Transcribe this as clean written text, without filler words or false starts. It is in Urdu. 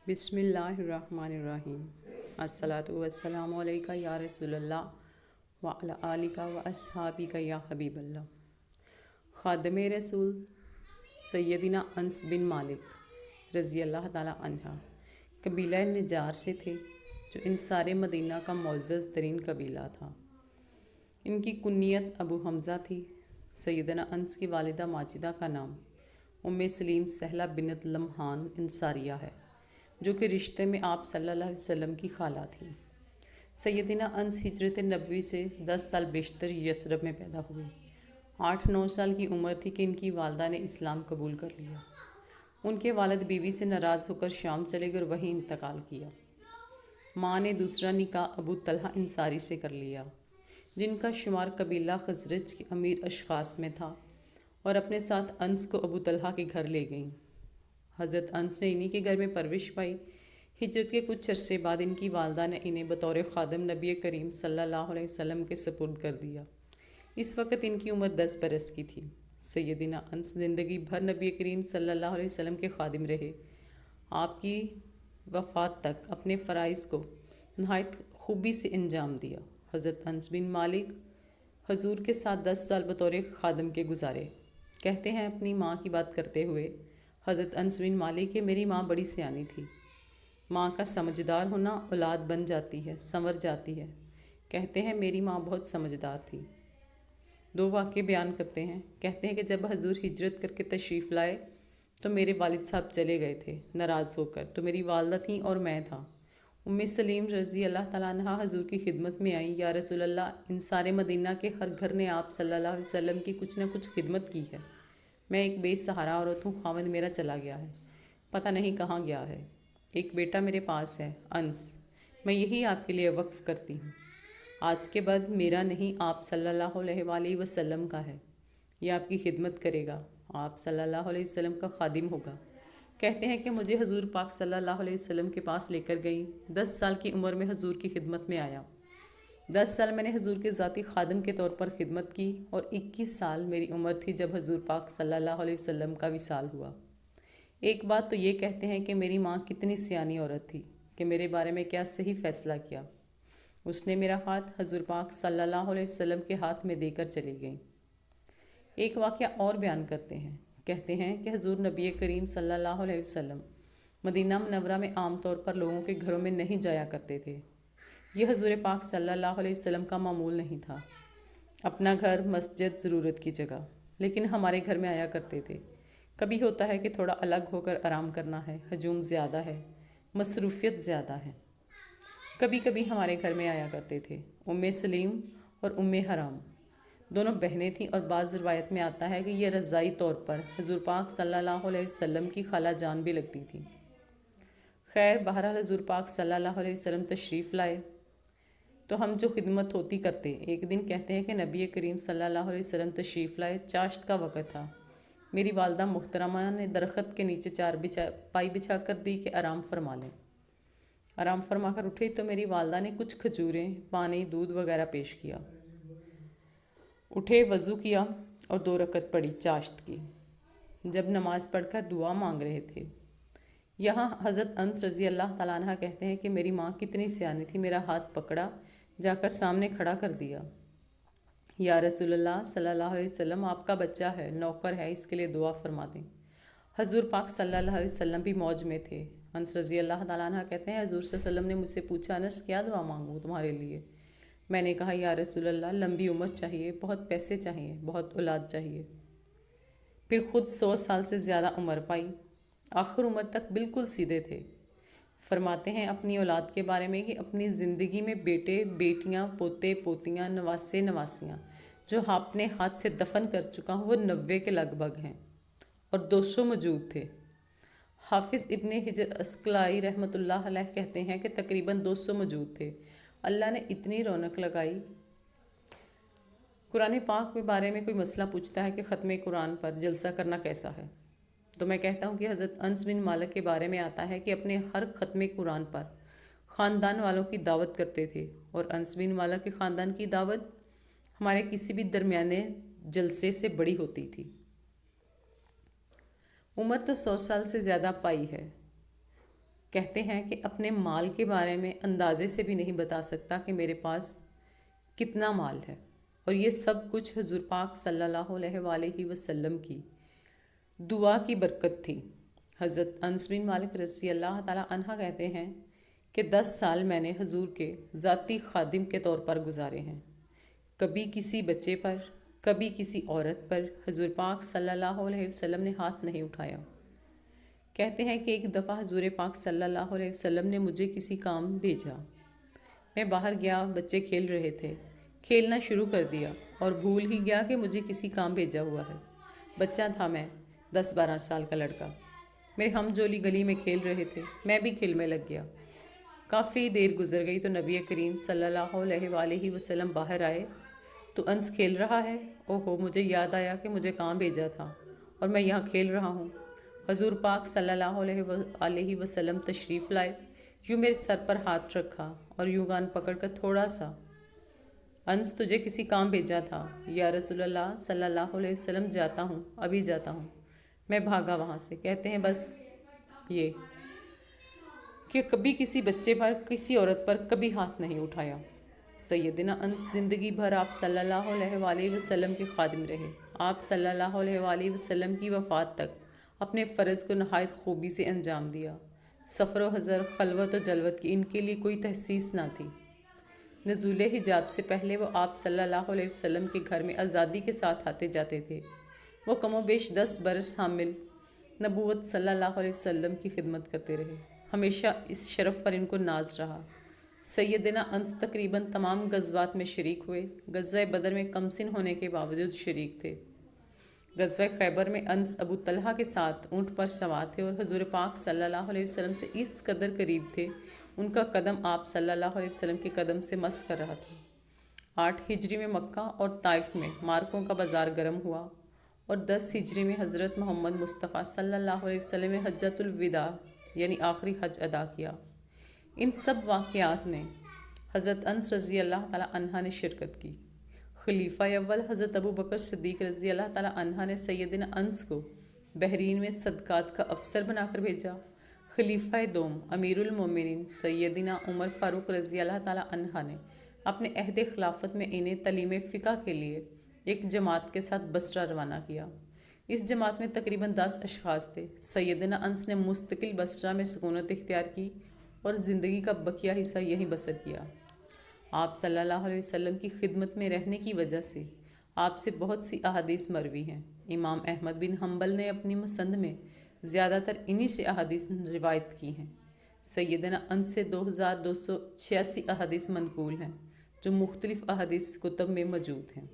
بسم اللہ الرحمن الرحیم۔ الصلاۃ والسلام علیکہ یا رسول اللہ وعلی آلک و اصحابک یا حبیب اللہ۔ خادم رسول سیدنا انس بن مالک رضی اللہ تعالیٰ عنہ قبیلہ نجار سے تھے، جو انصار مدینہ کا معزز ترین قبیلہ تھا۔ ان کی کنیت ابو حمزہ تھی۔ سیدنا انس کی والدہ ماجدہ کا نام سلیم سہلہ بنت لمحان انصاریہ ہے، جو کہ رشتے میں آپ صلی اللہ علیہ وسلم کی خالہ تھی۔ سیدنا انس ہجرت نبوی سے 10 سال بیشتر یثرب میں پیدا ہوئے۔ 8-9 سال کی عمر تھی کہ ان کی والدہ نے اسلام قبول کر لیا۔ ان کے والد بیوی سے ناراض ہو کر شام چلے گئے اور وہیں انتقال کیا۔ ماں نے دوسرا نکاح ابو طلحہ انصاری سے کر لیا، جن کا شمار قبیلہ خزرج کے امیر اشخاص میں تھا، اور اپنے ساتھ انس کو ابو طلحہ کے گھر لے گئیں۔ حضرت انس نے انہی کے گھر میں پرورش پائی۔ ہجرت کے کچھ عرصے بعد ان کی والدہ نے انہیں بطور خادم نبی کریم صلی اللہ علیہ وسلم کے سپرد کر دیا۔ اس وقت ان کی عمر 10 برس کی تھی۔ سیدنا انس زندگی بھر نبی کریم صلی اللہ علیہ وسلم کے خادم رہے۔ آپ کی وفات تک اپنے فرائض کو نہایت خوبی سے انجام دیا۔ حضرت انس بن مالک حضور کے ساتھ 10 سال بطور خادم کے گزارے۔ کہتے ہیں اپنی ماں کی بات کرتے ہوئے حضرت انس بن مالک کہ میری ماں بڑی سیانی تھی۔ ماں کا سمجھدار ہونا اولاد بن جاتی ہے، سنور جاتی ہے۔ کہتے ہیں میری ماں بہت سمجھدار تھی۔ 2 واقعے بیان کرتے ہیں۔ کہتے ہیں کہ جب حضور ہجرت کر کے تشریف لائے تو میرے والد صاحب چلے گئے تھے ناراض ہو کر، تو میری والدہ تھیں اور میں تھا۔ سلیم رضی اللہ تعالیٰ عنہ حضور کی خدمت میں آئی، یا رسول اللہ، انصار مدینہ کے ہر گھر نے آپ صلی اللہ علیہ وسلم کی کچھ نہ کچھ خدمت کی ہے۔ میں ایک بے سہارا عورت ہوں، خاوند میرا چلا گیا ہے، پتہ نہیں کہاں گیا ہے۔ ایک بیٹا میرے پاس ہے، انس، میں یہی آپ کے لیے وقف کرتی ہوں۔ آج کے بعد میرا نہیں، آپ صلی اللہ علیہ وآلہ وسلم کا ہے۔ یہ آپ کی خدمت کرے گا، آپ صلی اللہ علیہ وسلم کا خادم ہوگا۔ کہتے ہیں کہ مجھے حضور پاک صلی اللہ علیہ وسلم کے پاس لے کر گئی۔ 10 سال کی عمر میں حضور کی خدمت میں آیا۔ 10 سال میں نے حضور کے ذاتی خادم کے طور پر خدمت کی، اور 21 سال میری عمر تھی جب حضور پاک صلی اللہ علیہ وسلم کا وصال ہوا۔ ایک بات تو یہ کہتے ہیں کہ میری ماں کتنی سیانی عورت تھی کہ میرے بارے میں کیا صحیح فیصلہ کیا۔ اس نے میرا ہاتھ حضور پاک صلی اللہ علیہ وسلم کے ہاتھ میں دے کر چلی گئیں۔ ایک واقعہ اور بیان کرتے ہیں۔ کہتے ہیں کہ حضور نبی کریم صلی اللہ علیہ وسلم مدینہ منورہ میں عام طور پر لوگوں کے گھروں میں نہیں جایا کرتے تھے۔ یہ حضور پاک صلی اللہ علیہ وسلم کا معمول نہیں تھا۔ اپنا گھر، مسجد، ضرورت کی جگہ، لیکن ہمارے گھر میں آیا کرتے تھے۔ کبھی ہوتا ہے کہ تھوڑا الگ ہو کر آرام کرنا ہے، ہجوم زیادہ ہے، مصروفیت زیادہ ہے۔ کبھی کبھی ہمارے گھر میں آیا کرتے تھے سلیم اور حرام، دونوں بہنیں تھیں، اور بعض روایت میں آتا ہے کہ یہ رضائی طور پر حضور پاک صلی اللہ علیہ وسلم کی خالہ جان بھی لگتی تھی۔ خیر، بہرحال حضور پاک صلی اللہ علیہ وسلم تشریف لائے تو ہم جو خدمت ہوتی کرتے۔ ایک دن کہتے ہیں کہ نبی کریم صلی اللہ علیہ وسلم تشریف لائے، چاشت کا وقت تھا۔ میری والدہ محترمہ نے درخت کے نیچے پائی بچھا کر دی کہ آرام فرما لیں۔ آرام فرما کر اٹھے تو میری والدہ نے کچھ کھجوریں، پانی، دودھ وغیرہ پیش کیا۔ اٹھے، وضو کیا اور 2 رکعت پڑھی چاشت کی۔ جب نماز پڑھ کر دعا مانگ رہے تھے، یہاں حضرت انس رضی اللہ تعالیٰ عنہ کہتے ہیں کہ میری ماں کتنی سیانی تھی، میرا ہاتھ پکڑا، جا کر سامنے کھڑا کر دیا۔ یا رسول اللہ صلی اللہ علیہ وسلم، آپ کا بچہ ہے، نوکر ہے، اس کے لیے دعا فرما دیں۔ حضور پاک صلی اللہ علیہ وسلم بھی موج میں تھے۔ انس رضی اللہ تعالیٰ عنہ کہتے ہیں حضور صلی اللہ علیہ وسلم نے مجھ سے پوچھا، انس کیا دعا مانگوں تمہارے لیے؟ میں نے کہا، یا رسول اللہ، لمبی عمر چاہیے، بہت پیسے چاہیے، بہت اولاد چاہیے۔ پھر خود 100 سال سے زیادہ عمر پائی، آخر عمر تک بالکل سیدھے تھے۔ فرماتے ہیں اپنی اولاد کے بارے میں کہ اپنی زندگی میں بیٹے، بیٹیاں، پوتے، پوتیاں، نواسے، نواسیاں جو اپنے ہاتھ سے دفن کر چکا ہوں وہ 90 کے لگ بھگ ہیں، اور 200 موجود تھے۔ حافظ ابن حجر عسقلانی رحمۃ اللہ علیہ کہتے ہیں کہ تقریباً 200 موجود تھے۔ اللہ نے اتنی رونق لگائی۔ قرآن پاک کے بارے میں کوئی مسئلہ پوچھتا ہے کہ ختم قرآن پر جلسہ کرنا کیسا ہے، تو میں کہتا ہوں کہ حضرت انس بن مالک کے بارے میں آتا ہے کہ اپنے ہر ختم قرآن پر خاندان والوں کی دعوت کرتے تھے، اور انس بن مالک کے خاندان کی دعوت ہمارے کسی بھی درمیانے جلسے سے بڑی ہوتی تھی۔ عمر تو 100 سال سے زیادہ پائی ہے۔ کہتے ہیں کہ اپنے مال کے بارے میں اندازے سے بھی نہیں بتا سکتا کہ میرے پاس کتنا مال ہے، اور یہ سب کچھ حضور پاک صلی اللہ علیہ وآلہ وسلم کی دعا کی برکت تھی۔ حضرت انس بن مالک رضی اللہ تعالیٰ عنہ کہتے ہیں کہ 10 سال میں نے حضور کے ذاتی خادم کے طور پر گزارے ہیں۔ کبھی کسی بچے پر، کبھی کسی عورت پر حضور پاک صلی اللہ علیہ وسلم نے ہاتھ نہیں اٹھایا۔ کہتے ہیں کہ ایک دفعہ حضور پاک صلی اللہ علیہ وسلم نے مجھے کسی کام بھیجا۔ میں باہر گیا، بچے کھیل رہے تھے، کھیلنا شروع کر دیا اور بھول ہی گیا کہ مجھے کسی کام بھیجا ہوا ہے۔ بچہ تھا میں، 10-12 سال کا لڑکا، میرے ہم جولی گلی میں کھیل رہے تھے، میں بھی کھیل میں لگ گیا۔ کافی دیر گزر گئی تو نبی کریم صلی اللہ علیہ وآلہ وسلم باہر آئے تو انس کھیل رہا ہے۔ اوہو، مجھے یاد آیا کہ مجھے کام بھیجا تھا اور میں یہاں کھیل رہا ہوں۔ حضور پاک صلی اللہ علیہ وسلم تشریف لائے، یوں میرے سر پر ہاتھ رکھا اور یوں کان پکڑ کر تھوڑا سا، انس تجھے کسی کام بھیجا تھا۔ یا رسول اللہ صلی اللہ علیہ وسلم، جاتا ہوں، ابھی جاتا ہوں۔ میں بھاگا وہاں سے۔ کہتے ہیں بس یہ کہ کبھی کسی بچے پر، کسی عورت پر کبھی ہاتھ نہیں اٹھایا۔ سیدنا انس زندگی بھر آپ صلی اللہ علیہ وآلہ وسلم کے خادم رہے۔ آپ صلی اللہ علیہ وآلہ وسلم کی وفات تک اپنے فرض کو نہایت خوبی سے انجام دیا۔ سفر و حضر، خلوت و جلوت کی ان کے لیے کوئی تحسیس نہ تھی۔ نزول حجاب سے پہلے وہ آپ صلی اللہ علیہ وسلم کے گھر میں آزادی کے ساتھ آتے جاتے تھے۔ وہ کم و بیش 10 برس حامل نبوت صلی اللہ علیہ وسلم کی خدمت کرتے رہے۔ ہمیشہ اس شرف پر ان کو ناز رہا۔ سیدنا انس تقریباً تمام غزوات میں شریک ہوئے۔ غزوہ بدر میں کم سن ہونے کے باوجود شریک تھے۔ غزوہ خیبر میں انس ابو طلحہ کے ساتھ اونٹ پر سوار تھے اور حضور پاک صلی اللہ علیہ وسلم سے اس قدر قریب تھے، ان کا قدم آپ صلی اللہ علیہ وسلم کے قدم سے مس کر رہا تھا۔ 8 ہجری میں مکہ اور طائف میں مارکوں کا بازار گرم ہوا اور 10 ہجری میں حضرت محمد مصطفیٰ صلی اللہ علیہ وسلم نے حجۃ الوداع یعنی آخری حج ادا کیا۔ ان سب واقعات میں حضرت انس رضی اللہ تعالیٰ عنہ نے شرکت کی۔ خلیفہ اول حضرت ابو بکر صدیق رضی اللہ تعالیٰ عنہ نے سیدنا انس کو بحرین میں صدقات کا افسر بنا کر بھیجا۔ خلیفہ دوم امیر المومنین سیدنا عمر فاروق رضی اللہ تعالیٰ عنہ نے اپنے عہد خلافت میں انہیں تعلیم فقہ کے لیے ایک جماعت کے ساتھ بصرہ روانہ کیا۔ اس جماعت میں تقریباً 10 اشخاص تھے۔ سیدنا انس نے مستقل بصرہ میں سکونت اختیار کی اور زندگی کا بقیہ حصہ یہیں بسر کیا۔ آپ صلی اللہ علیہ وسلم کی خدمت میں رہنے کی وجہ سے آپ سے بہت سی احادیث مروی ہیں۔ امام احمد بن حنبل نے اپنی مسند میں زیادہ تر انہی سے احادیث روایت کی ہیں۔ سیدنا انس سے 2286 احادیث منقول ہیں جو مختلف احادیث کتب میں موجود ہیں۔